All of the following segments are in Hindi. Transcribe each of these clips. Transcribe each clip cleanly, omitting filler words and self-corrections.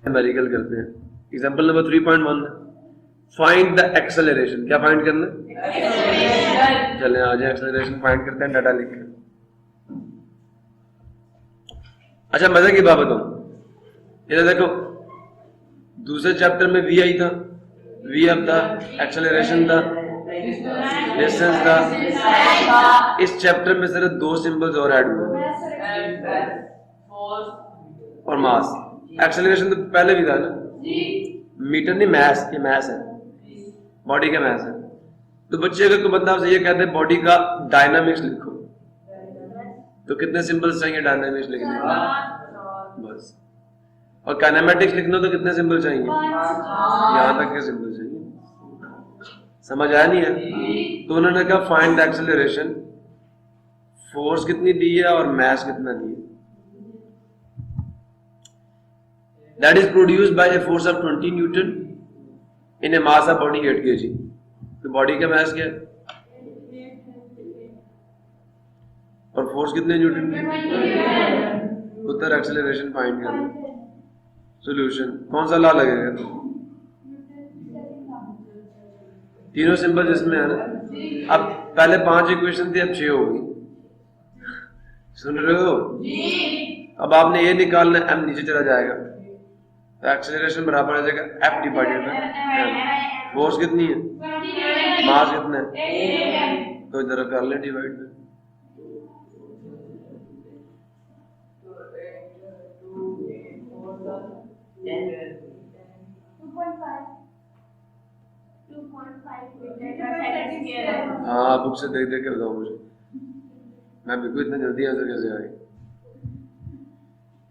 न्यूमेरिकल करते हैं। Example number 3.1 find the acceleration. क्या फाइंड करना है? चले आ जाए एक्सेलरेशन फाइंड करते हैं डाटा लिख के। अच्छा मजे की बात बताऊं, इधर देखो दूसरे चैप्टर में वी आई था, वी अब था, एक्सेलरेशन था, डिस्टेंस था। इस चैप्टर में सिर्फ 2 सिंबल्स और ऐड हुए और मास। एक्सेलरेशन तो पहले भी था ना, मीटर नहीं मैस, ये मैस है, बॉडी का मैस है। तो बच्चे अगर कोई बंदा आपसे ये कहते हैं बॉडी का डायनामिक्स लिखो, तो कितने सिंबल्स चाहिए डायनामिक्स लिखने के लिए? बस। और काइनेमेटिक्स लिखना तो कितने सिंबल चाहिए? यहां तक के सिंबल चाहिए। समझ आया नहीं है? तो उन्होंने कहा फाइंड द एक्सेलरेशन, फोर्स कितनी दी है और मास कितना दी है। That is produced by A force of 20 Newton in A mass of body 8 kg। तो बॉडी का मास क्या है और फोर्स कितने न्यूटन की? उत्तर एक्सेलरेशन फाइंड करना। सॉल्यूशन कौन सा लॉ लगेगा? तीनों सिंबल जिसमें है ना। अब पहले 5 इक्वेशन थी, अब 6 हो गई। सुन रहे हो? अब आपने ये निकालना, m नीचे चला जाएगा तो एक्सेलरेशन बराबर आ जाएगा f divided by m। Force कितनी है? मास कितना है? तो इधर कर ले डिवाइड में। हाँ बुक से देख देख के बताओ मुझे, मैं बिल्कुल इतना जल्दी आंसर कैसे आए।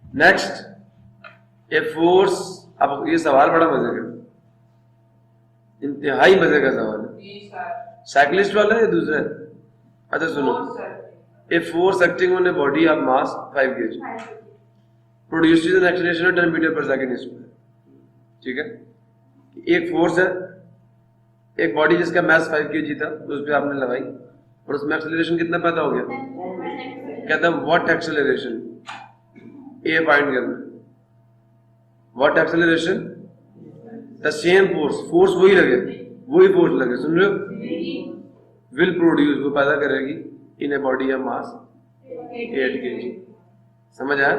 Next a force. अब ये सवाल बड़ा मजे का, इंतहाई मजे का सवाल है। साइकिलिस्ट वाला है दूसरा है? अच्छा सुनो, a force acting on a body of mass 5 kg produces an acceleration of 10 metre per second square. ठीक है, एक फोर्स है, एक बॉडी जिसका मास 5 kg था, उस पर आपने लगाई और उसमें एक्सेलरेशन कितना पैदा हो गया? कहता है व्हाट एक्सेलरेशन, ए फाइंड करना। What acceleration? The same force, force वही लगे, वही फोर्स लगे, सुन रहे हो? विल प्रोड्यूस, वो पैदा करेगी in a body of mass 8 kg। समझ आया?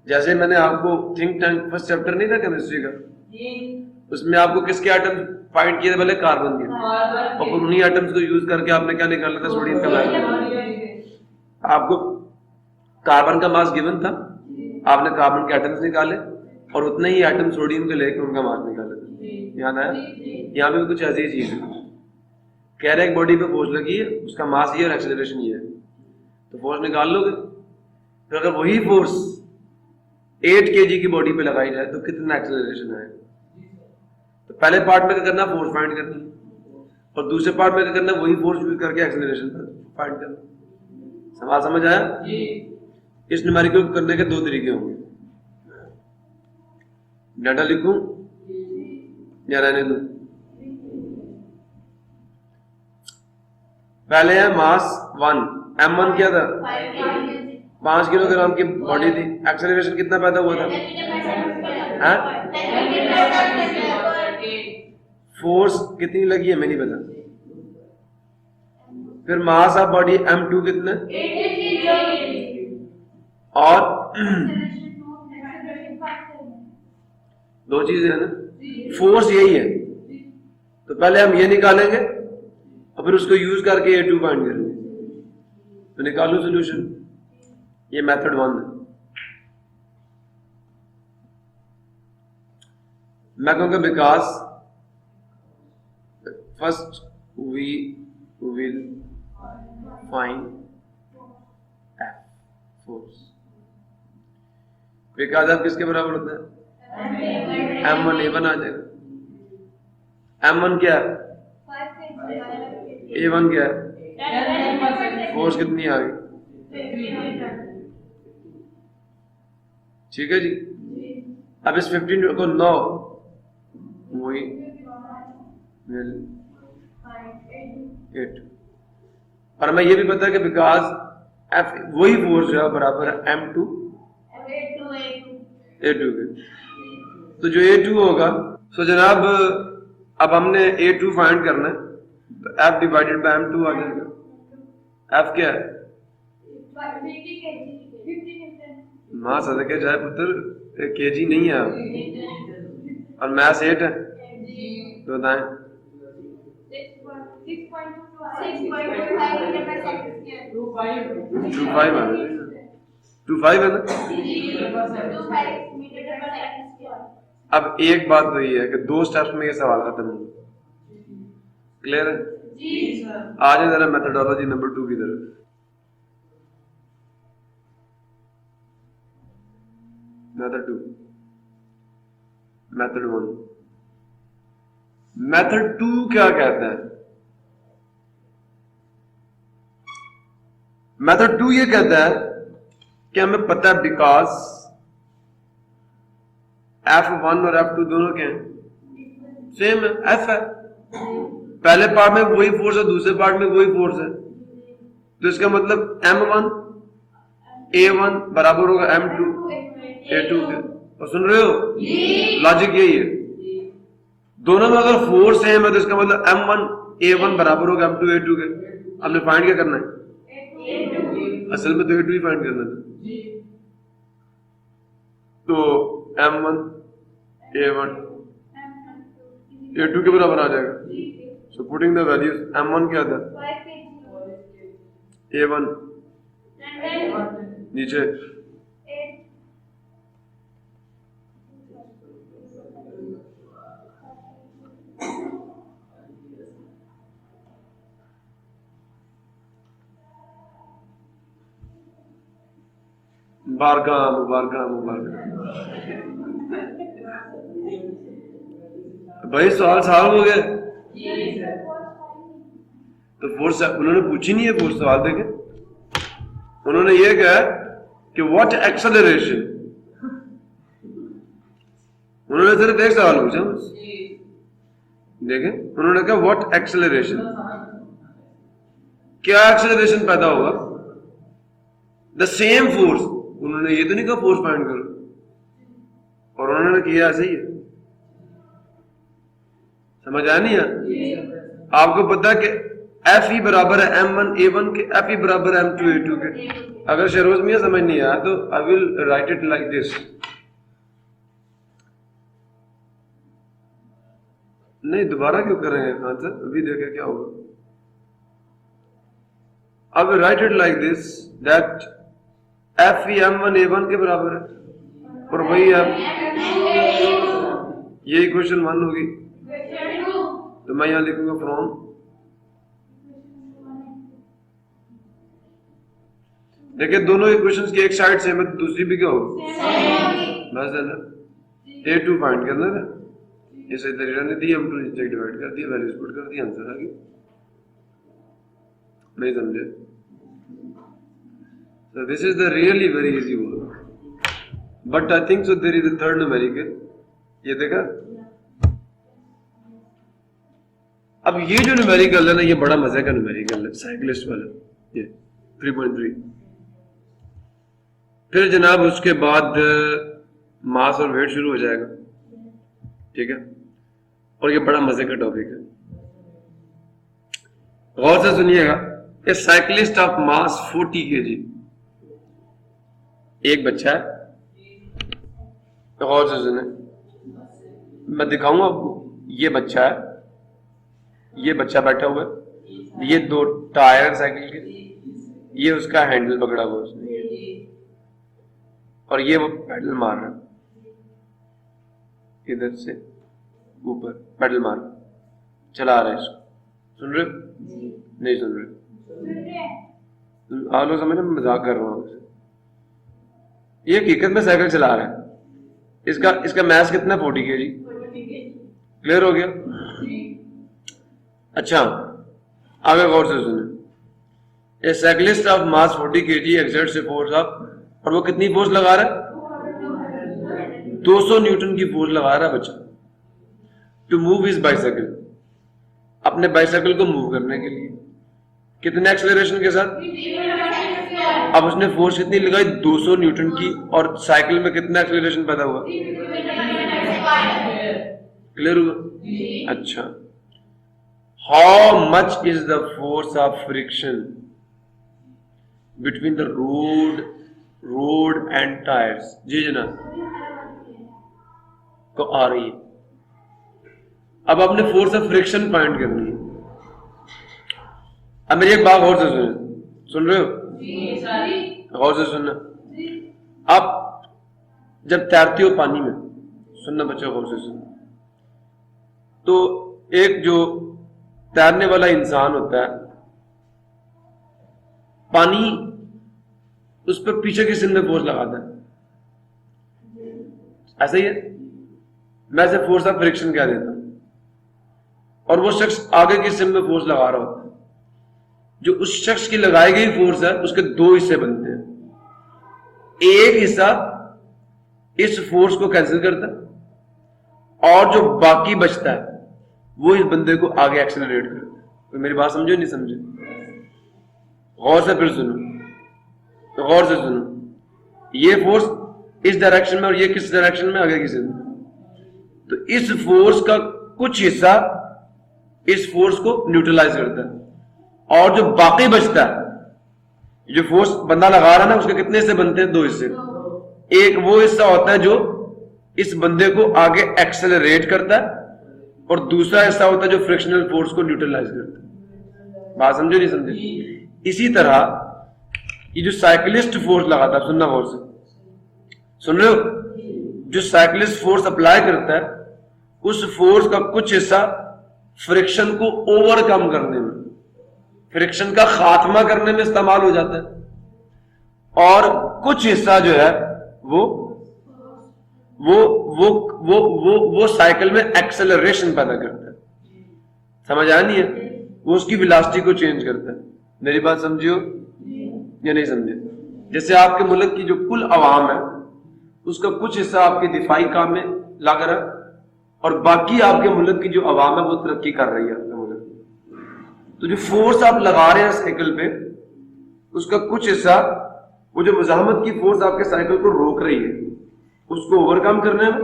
जैसे मैंने आपको थिंक टैंक फर्स्ट चैप्टर नहीं था केमिस्ट्री का, उसमें आपको किसके एटम फाइंड किए थे? पहले कार्बन के, और फिर उन्हीं एटम्स को यूज करके आपने क्या निकाला था? सोडियम का मास। आपको कार्बन का मास गिवन था, आपने कार्बन के एटम्स निकाले और उतने ही एटम सोडियम के लेके उनका मास निकाला था। याद आया? यहाँ पे कुछ ऐसी चीज है, कह रहे एक बॉडी पे फोर्स लगी है, उसका मास ये और एक्सेलरेशन ये है, तो फोर्स निकाल लोगे। तो अगर वही फोर्स 8 kg की बॉडी पे लगाई जाए तो कितना एक्सेलरेशन आएगा? तो पहले पार्ट में क्या करना? फोर्स फाइंड करनी, और दूसरे पार्ट में क्या करना? वही फोर्स यूज करके एक्सेलरेशन फाइंड करना। सवाल समझ आया? इस न्यूमेरिकल को करने के 2 तरीके होंगे, डाटा लिखूं या रहने दूं? पहले है मास 1, m1 क्या था? 5 किलोग्राम की बॉडी थी, एक्सेलरेशन कितना पैदा हुआ था? फोर्स कितनी लगी है? मैं नहीं पता। फिर मास ऑफ बॉडी m2 कितना? और 2 चीजें है ना, फोर्स यही है, तो पहले हम ये निकालेंगे और फिर उसको यूज करके A2 फाइंड करेंगे। तो निकालो सॉल्यूशन, ये मेथड 1 है। मैं कहूँगा because first we will find F force. Because F किसके बराबर होता है? M1 A1 आ जाएगा। M1 क्या है? A1 क्या है? फोर्स कितनी आ गई? ठीक है जी। अब इस 15 को 9 वही विल 8, और हमें ये भी पता है कि बिकॉज F वही फोर्स जो है बराबर है M2 A2 के। तो जो A2 होगा, सो जनाब अब हमने A2 फाइंड करना है, तो F डिवाइडेड बाय M2 आ जाएगा। F क्या है? मां सदके जाए पुत्र, केजी नहीं है और मैथ्स 8 है, तो बताएं। 25 है ना? अब एक बात तो ये है कि 2 स्टेप्स में ये सवाल खत्म होगा। क्लियर है? आ जाए जरा मेथडोलॉजी नंबर 2 की तरफ। Method 2, method 1। मेथड 2 क्या कहता है? मेथड 2 ये कहता है कि हमें पता है बिकॉज F1 और F2 दोनों क्या हैं? सेम है, F है। पहले पार्ट में वही फोर्स है, दूसरे पार्ट में वही फोर्स है, तो इसका मतलब M1 A1 बराबर होगा M2 A2 के। और सुन रहे हो? लॉजिक यही है, दोनों में अगर फोर्स सेम है तो इसका मतलब M1 A1 बराबर होगा M2 A2 के। हमने फाइंड क्या करना है? असल में तो A2 ही फाइंड करना था, तो M1 A1 A2 के बराबर आ जाएगा। So putting the values, M1 क्या था? A1 नीचे मुबारक भाई, सवाल सॉल्व हो गए। तो फोर्स उन्होंने पूछी नहीं है, फोर्स सवाल देखे उन्होंने ये कहा कि व्हाट एक्सेलरेशन, उन्होंने सिर्फ एक सवाल पूछा बस। देखें, उन्होंने कहा व्हाट एक्सेलरेशन, क्या एक्सेलरेशन पैदा होगा? The same force. उन्होंने ये तो नहीं कहा फोर्स फाइंड करो, और उन्होंने किया ऐसे ही है। समझ आया नहीं है? आपको पता है कि F ही बराबर है M1 A1 के, F ही बराबर है M2 A2 के। अगर शहरोज मियां समझ नहीं आया तो I will write it like this. नहीं, दोबारा क्यों कर रहे हैं खान सर? अभी देखे क्या होगा। I will write it like this, that F he M1 A1 के बराबर है, और वही F, ये इक्वेशन 1 होगी। तो मैं यहां लिखूंगा फ्रॉम देखिए दोनों इक्वेशंस की एक साइड सेम है तो दूसरी भी क्या होगी? बस है ना, A2 फाइंड करना था, इसे तरीका ने दिया, M2 नीचे डिवाइड कर दिया, वैल्यूज पुट कर दिया, आंसर आ गया। नहीं समझे? So this is the really very easy one, but I think so there is a third numerical. ये देखा? अब ये जो न्यूमेरिकल है ना, ये बड़ा मजे का न्यूमेरिकल है, साइक्लिस्ट वाला, ये 3.3। फिर जनाब उसके बाद मास और वेट शुरू हो जाएगा, ठीक है, और ये बड़ा मजे का टॉपिक है। गौर से सुनिएगा, ए साइक्लिस्ट ऑफ मास 40 kg, एक बच्चा है, गौर से सुने, मैं दिखाऊंगा आपको। ये बच्चा है, ये बच्चा बैठा हुआ है, ये 2 टायर साइकिल के, ये उसका हैंडल पकड़ा हुआ उसने, और ये वो पैडल मार रहा है, इधर से ऊपर पैडल मार चला रहा है इसको। सुन रहे? नहीं सुन रहे? आप लोग समझ रहे, मजाक कर रहा हूं। ये हकीकत में साइकिल चला रहा है। इसका मैस कितना? 40 kg। क्लियर हो गया? अच्छा, आगे गौर से सुने। A cyclist of mass 40 kg exerts a force of, और वो कितनी फोर्स लगा रहा है? 200 न्यूटन की फोर्स लगा रहा है बच्चा, टू मूव हिज बाइसाइकिल, अपने बाइसाइकिल को मूव करने के लिए। कितने एक्सेलरेशन के साथ? अब उसने फोर्स कितनी लगाई, 200 न्यूटन की, और साइकिल में कितना एक्सेलरेशन पैदा हुआ, क्लियर हुआ? अच्छा, how much is the force of friction between the road and tyres? जी जनाब, तो आ रही है। अब आपने फोर्स ऑफ फ्रिक्शन फाइंड करनी है। अब मेरी एक बात और से सुन रहे हो? गौर से सुनना। आप जब तैरते हो पानी में, सुनना बच्चों, गौर से सुनना, तो एक जो तैरने वाला इंसान होता है, पानी उस पर पीछे की सिर में फोर्स लगाता है, ऐसा ही है। मैं इसे फोर्स ऑफ फ्रिक्शन कह देता हूं, और वो शख्स आगे की सिर में फोर्स लगा रहा होता है। जो उस शख्स की लगाई गई फोर्स है, उसके दो हिस्से बनते हैं। एक हिस्सा इस फोर्स को कैंसिल करता है, और जो बाकी बचता है वो इस बंदे को आगे एक्सेलरेट करता है। तो मेरी बात समझो नहीं समझे? गौर से फिर सुनो, तो गौर से सुनो। ये फोर्स इस डायरेक्शन में और ये किस डायरेक्शन में, आगे की सिर में। तो इस फोर्स का कुछ हिस्सा इस फोर्स को न्यूट्रलाइज करता है, और जो बाकी बचता है, जो फोर्स बंदा लगा रहा है ना, उसके कितने हिस्से बनते हैं, दो हिस्से। एक वो हिस्सा होता है जो इस बंदे को आगे एक्सेलरेट करता है, और दूसरा हिस्सा होता है जो फ्रिक्शनल फोर्स को न्यूट्रलाइज करता है। बात समझो नहीं समझे? इसी तरह ये जो साइकिलिस्ट फोर्स लगाता है, सुनना गौर से, सुन रहे हो? जो साइकिलिस्ट फोर्स अप्लाई करता है, उस फोर्स का कुछ हिस्सा फ्रिक्शन को ओवरकम करने में, फ्रिक्शन का खात्मा करने में इस्तेमाल हो जाता है, और कुछ हिस्सा जो है वो साइकिल में एक्सेलरेशन पैदा करता है। समझ आया नहीं है? वो उसकी वेलोसिटी को चेंज करता है। मेरी बात समझियो या नहीं समझे? जैसे आपके मुल्क की जो कुल अवाम है, उसका कुछ हिस्सा आपके दिफाई काम में लग रहा है, और बाकी आपके मुल्क की जो अवाम है वो तरक्की कर रही है आपके मुल्क। तो जो फोर्स आप लगा रहे हैं साइकिल पे, उसका कुछ हिस्सा, वो जो मुजाहमत की फोर्स आपके साइकिल को रोक रही है, उसको ओवरकम करने में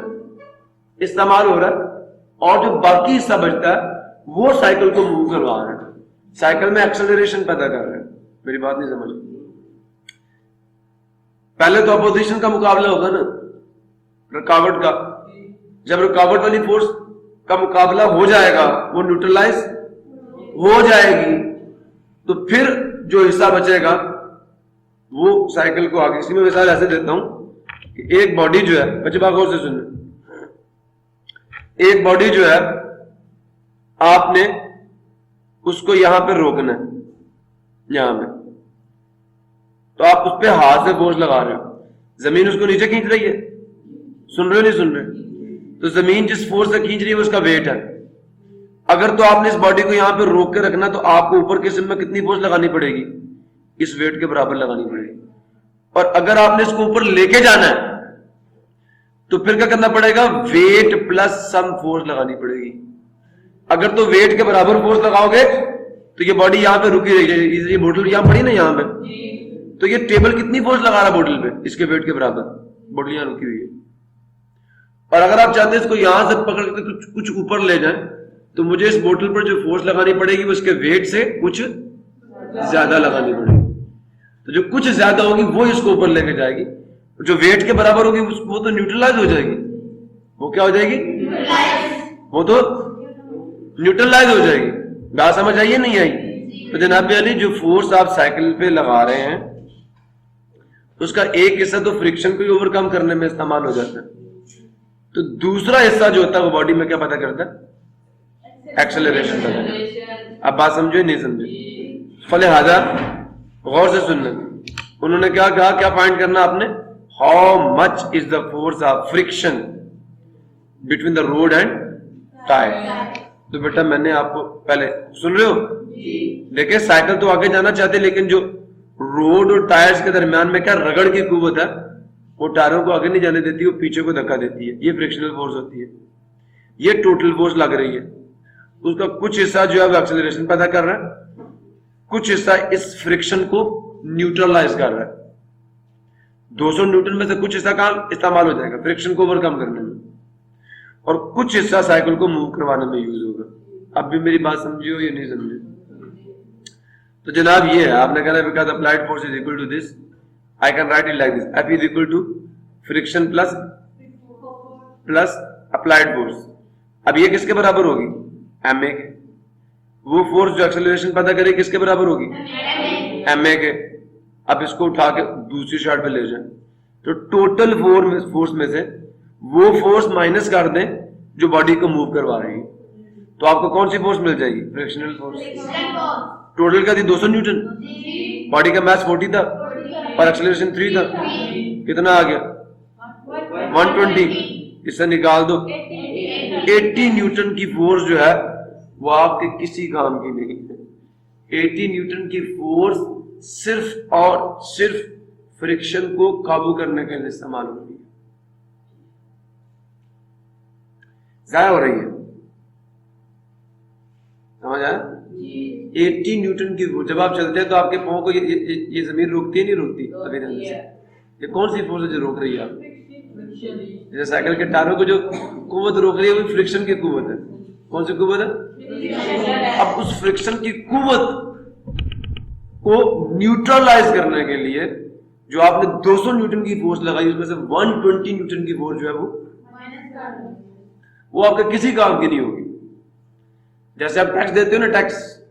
इस्तेमाल हो रहा है, और जो बाकी हिस्सा बचता है वो साइकिल को मूव करवा रहा है, साइकिल में एक्सेलरेशन पैदा कर रहा है। मेरी बात नहीं समझ? पहले तो अपोजिशन का मुकाबला होगा ना, रुकावट का। जब रुकावट वाली फोर्स का मुकाबला हो जाएगा, वो न्यूट्रलाइज हो जाएगी, तो फिर जो हिस्सा बचेगा वो साइकिल को आगे। इसी में मिसाल ऐसे देता हूं कि एक बॉडी जो है, बच्चे बात गौर से सुनना, एक बॉडी जो है, आपने उसको यहां पे रोकना है, यहां पे, तो आप उस पर हाथ से फोर्स लगा रहे हो, जमीन उसको नीचे खींच रही है। सुन रहे हो नहीं सुन रहे? तो जमीन जिस फोर्स से खींच रही है उसका वेट है। अगर तो आपने इस बॉडी को यहां पे रोक के रखना, तो आपको ऊपर के सिर में कितनी फोर्स लगानी पड़ेगी? इस वेट के बराबर लगानी पड़ेगी। और अगर आपने इसको ऊपर लेके जाना है, तो फिर क्या करना पड़ेगा? वेट प्लस सम फोर्स लगानी पड़ेगी। अगर तो वेट के बराबर फोर्स लगाओगे तो ये बॉडी यहां पे रुकी रहेगी। ये बोतल यहां पड़ी ना यहां पे, तो ये टेबल कितनी फोर्स लगा रहा है बोतल पे? इसके वेट के बराबर बोतल यहां रुकी हुई है। और अगर आप चाहते हैं इसको यहां से पकड़ के कुछ ऊपर ले जाए, तो मुझे इस बोतल पर जो फोर्स लगानी पड़ेगी वो उसके वेट से कुछ ज्यादा लगानी पड़ेगी। तो जो कुछ ज्यादा होगी वो इसको ऊपर लेके जाएगी, जो वेट के बराबर होगी वो तो न्यूट्रलाइज हो जाएगी। वो क्या हो जाएगी? वो तो न्यूट्रलाइज हो जाएगी। बात समझ आई नहीं आई? तो जनाब अली, जो फोर्स आप साइकिल पे लगा रहे हैं, उसका एक हिस्सा तो फ्रिक्शन को ओवरकम करने में इस्तेमाल हो जाता है, तो दूसरा हिस्सा जो होता है वो बॉडी में क्या पैदा करता है? एक्सेलरेशन पैदा करता है। अब बात समझो नहीं समझे? फलिहाजा गौर से सुनना, उन्होंने क्या कहा, क्या फाइंड करना आपने? How much is the force of friction between the road and tyre. तो बेटा मैंने आपको पहले, सुन रहे हो? देखिए साइकिल तो आगे जाना चाहते, लेकिन जो रोड और टायर्स के दरमियान में क्या रगड़ की कुव्वत है, वो टायरों को आगे नहीं जाने देती, वो पीछे को धक्का देती है। ये फ्रिक्शनल फोर्स होती है। ये टोटल फोर्स लग रही है, उसका कुछ हिस्सा जो है वो एक्सेलरेशन पैदा कर रहा है, कुछ हिस्सा इस फ्रिक्शन को न्यूट्रलाइज कर रहा है। 200 न्यूटन में से कुछ हिस्सा कहाँ इस्तेमाल हो जाएगा फ्रिक्शन को ओवरकम करने में, और कुछ हिस्सा साइकिल को मूव करवाने में यूज होगा। अब भी मेरी बात समझी हो या नहीं समझी? तो जनाब ये है, आपने कहना because applied force is equal to this, I can write it like this, F is equal to friction plus applied force. अब ये किसके बराबर होगी? एम ए के। वो फोर्स जो एक्सेलरेशन पैदा करे किसके बराबर होगी? एम ए के। अब इसको उठा के दूसरी साइड पे ले जाए, तो टोटल फोर्स में से वो फोर्स माइनस कर दें जो बॉडी को मूव करवा रही है, तो आपको कौन सी फोर्स मिल जाएगी? Frictional force. टोटल क्या थी? 200 न्यूटन। बॉडी का मास 40 था और एक्सेलरेशन 3 था, कितना आ गया? 120। इससे निकाल दो 80 न्यूटन की फोर्स जो है वो आपके किसी काम की नहीं है। 80 न्यूटन की फोर्स सिर्फ और सिर्फ फ्रिक्शन को काबू करने के लिए इस्तेमाल हो रही है, जाया हो रही है। समझ आया? 80 न्यूटन की फोर्स, जब आप चलते हैं तो आपके पांव को ये जमीन रोकती है नहीं रोकती? अभी नहीं। ये कौन सी फोर्स है जो रोक रही है आप? जैसे साइकिल के टायरों को जो कुव्वत रोक रही है वो फ्रिक्शन की कुव्वत है। कौन सी कुव्वत है? अब उस फ्रिक्शन की कुव्वत को न्यूट्रलाइज करने के लिए जो आपने 200 न्यूटन की फोर्स लगाई, उसमें से 120 न्यूटन की फोर्स जो है वो आपके किसी काम की नहीं होगी। जैसे आप टैक्स देते हो ना, टैक्स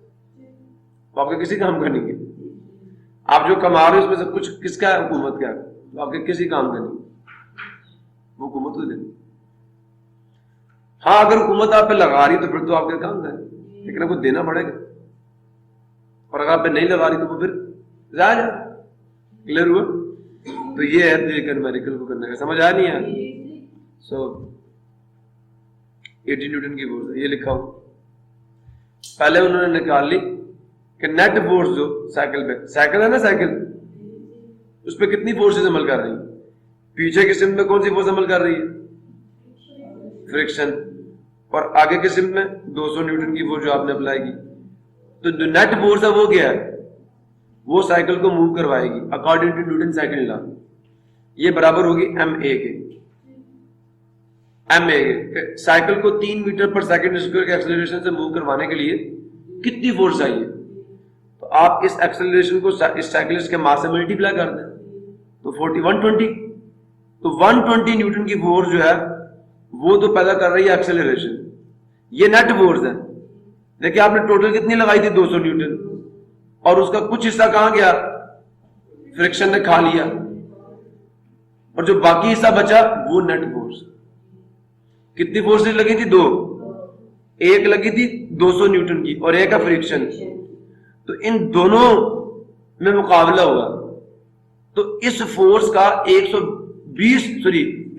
वो आपके किसी काम का नहीं है। आप जो कमा रहे हो उसमें से कुछ किसका है? हुकूमत का है, तो आपके किसी काम का नहीं, वो हुकूमत को देनी। हाँ, अगर हुकूमत आप पे लगा रही तो फिर तो आपके काम का है, लेकिन आपको देना पड़ेगा, और अगर आप पे नहीं लगा रही तो वो फिर जायज है। क्लियर हुआ? तो ये है न्यूमेरिकल को करने का। समझ आया नहीं है? सो 80 न्यूटन की फोर्स ये लिखा हो। पहले उन्होंने निकाल ली कि नेट फोर्स जो साइकिल पे, साइकिल है ना, साइकिल उस पर कितनी फोर्सेस अमल कर रही है? पीछे की सिम में कौन सी फोर्स अमल कर रही है? फ्रिक्शन। और आगे की सिम में 200 न्यूटन की फोर्स जो आपने अप्लाई की। तो जो नेट फोर्स है वो क्या है? वो साइकिल को मूव करवाएगी according to Newton cycle law. ये बराबर होगी एम ए के। एम ए के साइकिल को 3 मीटर पर सेकंड स्क्वायर के एक्सेलरेशन से मूव करवाने के लिए कितनी फोर्स चाहिए? तो आप इस एक्सेलरेशन को इस साइकिलिस्ट के मास से मल्टीप्लाई कर दें तो 120। तो 120 न्यूटन की फोर्स जो है वो तो पैदा कर रही है एक्सेलरेशन। ये नेट फोर्स है। देखिए आपने टोटल कितनी लगाई थी? 200 न्यूटन, और उसका कुछ हिस्सा कहां गया? फ्रिक्शन ने खा लिया, और जो बाकी हिस्सा बचा वो नेट फोर्स। कितनी फोर्सेस लगी थी? 2। एक लगी थी 200 न्यूटन की और एक का फ्रिक्शन। तो इन दोनों में मुकाबला हुआ, तो इस फोर्स का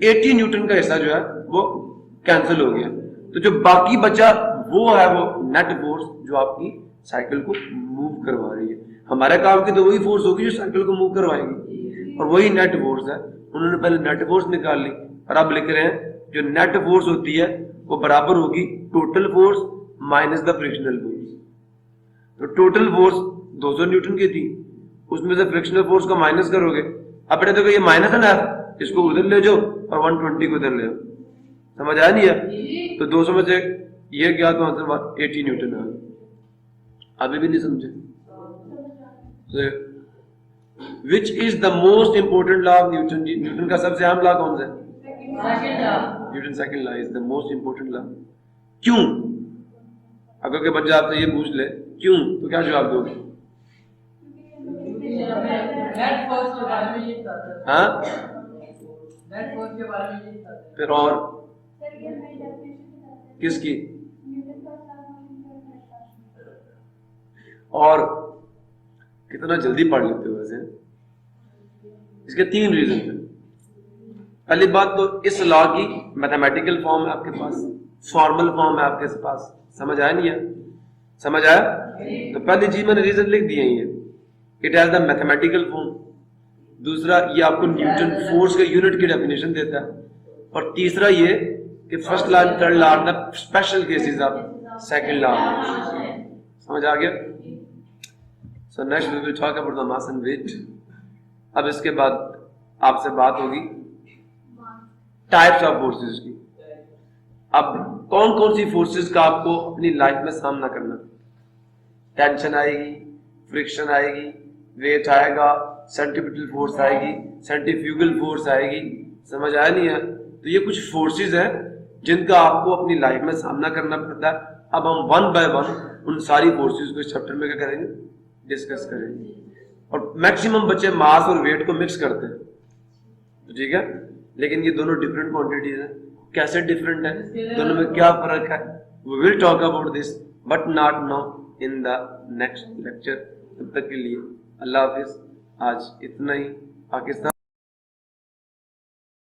80 न्यूटन का हिस्सा जो है वो कैंसिल हो गया। तो जो बाकी बचा वो है वो नेट फोर्स जो आपकी साइकिल को मूव करवा रही है। हमारे काम की तो वही फोर्स होगी जो साइकिल को मूव करवाएगी, और वही नेट फोर्स है। उन्होंने पहले नेट फोर्स निकाल ली, और अब लिख रहे हैं जो नेट फोर्स होती है वो बराबर होगी total force minus the frictional force. तो टोटल फोर्स 200 न्यूटन की थी, उसमें से फ्रिक्शनल फोर्स को माइनस करोगे। अब बेटा देखो ये माइनस है ना, इसको उधर ले जाओ और 120 को उधर ले जाओ। समझ आया नहीं है? तो 200 में से ये क्या, तो आंसर 80 न्यूटन है। अभी भी नहीं समझे? Which is the most important law of Newton? Newton का सबसे अहम लॉ कौन सा है? Newton second law is the most important law. क्यों? अगर के बच्चा आपसे ये पूछ ले क्यों, तो क्या जवाब दोगे? हाँ, फिर और किसकी? और कितना जल्दी पढ़ लेते हो वैसे। इसके 3 रीजन है। पहली बात तो इस लॉ की मैथमेटिकल फॉर्म है आपके पास, फॉर्मल फॉर्म है आपके पास। समझ आया नहीं है? समझ आया? तो पहली चीज मैंने रीजन लिख दिए हैं, it has the mathematical form. दूसरा, ये आपको न्यूटन फोर्स के यूनिट की डेफिनेशन देता है। और तीसरा ये कि first law third law are the special cases of second law. समझ आ गया? So next we will talk about the mass and weight. अब इसके बाद आपसे बात होगी टाइप्स ऑफ फोर्सेस की। अब कौन कौन सी फोर्सेस का आपको अपनी लाइफ में सामना करना? टेंशन आएगी, फ्रिक्शन आएगी, वेट आएगा, सेंट्रीपिटल फोर्स आएगी, सेंट्रीफ्यूगल फोर्स आएगी। समझ आया नहीं है? तो ये कुछ फोर्सेस हैं जिनका आपको अपनी लाइफ में सामना करना पड़ता है। अब हम वन बाय वन उन सारी फोर्सेस को इस चैप्टर में क्या करेंगे? डिस्कस करेंगे। और मैक्सिमम बच्चे मास और वेट को मिक्स करते हैं, ठीक है, लेकिन ये दोनों डिफरेंट क्वांटिटीज हैं। कैसे डिफरेंट है, दोनों में क्या फर्क है? We will talk about this but not now, in the next lecture. तब तक के लिए अल्लाह हाफिज। आज इतना ही। पाकिस्तान